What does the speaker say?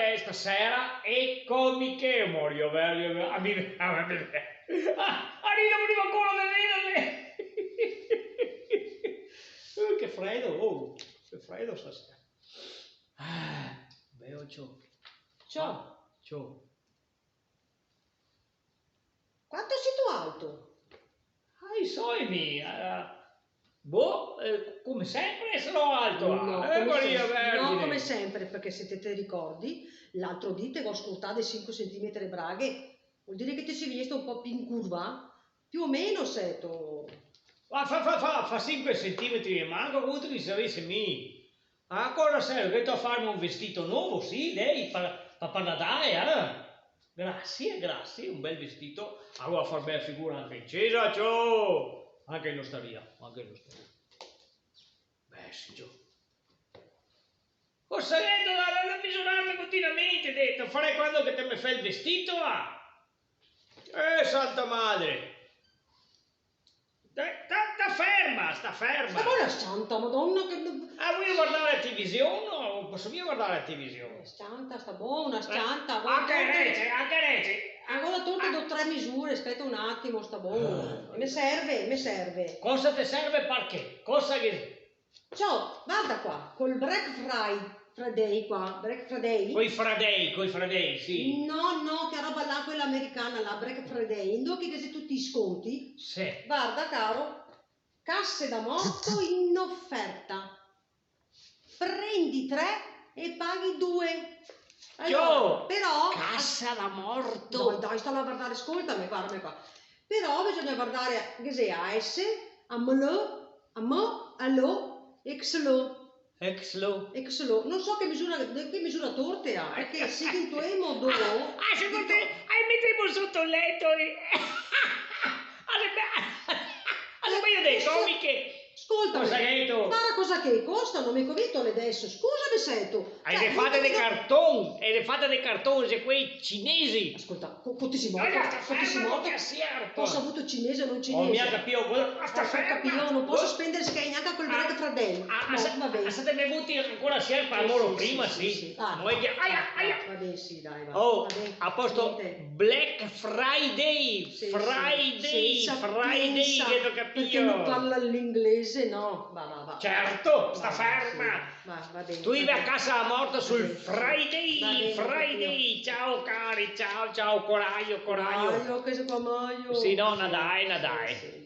guarda, stasera e con Michele Morio, arriva prima ancora da vederle. Che freddo stasera. Bello, ciao. Ciao. Quanto sei tu alto? I sogni, come sempre sarò alto. No, come sempre, perché se te ricordi, l'altro dì te ho ascoltato 5 cm braghe, vuol dire che ti sei visto un po' più in curva? Più o meno sei tu. Ma fa 5 centimetri e manco quanto mi sapesse me. Cosa serve? Che tu a farmi un vestito nuovo? Sì, lei, per Natale, Grazie, un bel vestito. Allora far bella figura anche in chiesa, ciao! Anche in osteria. Beh, sì, ciao. Ho salito da misurarmi continuamente, detto, farei quando che te mi fai il vestito, santa madre! Sta ferma! Ma buona santa, madonna che... Vuoi guardare la televisione o posso io guardare la televisione? Santa, sta buona, santa. Anche rece! Allora torno da 3 misure, aspetta un attimo, sta buono. Mi serve. Cosa ti serve perché? Cosa che... Ciao, guarda qua, col Black Friday qua, Black Friday. Coi fradei, sì. No, che roba là, quella americana, la Black Friday, indocchi che se tutti i sconti. Sì. Guarda caro, casse da morto in offerta. Prendi 3 e paghi 2. Allora, però... Cassa da morto! Dai, stavo a guardare, ascoltami, guardami qua. Però bisogna guardare che sia AS, AMO, ALO, XLO. Non so che misura torte ha, perché se in tuo modo... secondo te, mettiamo sotto il letto allora, io detto, mica... Ascoltami, cosa che tu? guarda cosa che costano, mi convinto adesso, scusami se tu... Le fate dei cartoni, se quei cinesi. Ascolta, potessi morto, posso avuto cinese o non cinese? Mi ha capito, io non posso spendere neanche a quel Black Friday. Vabbè. Siete bevuti ancora sempre a loro prima, sì. Vabbè, sì, dai, va. A posto Black Friday, Friday, che ho capito. Perché non parla l'inglese, no? Va. Certo, sta ferma. Va bene. Tu vivi a casa morta sul Friday. Ciao cari, ciao, coraggio. Che se qua maio. Sì, no, nadai. Sì,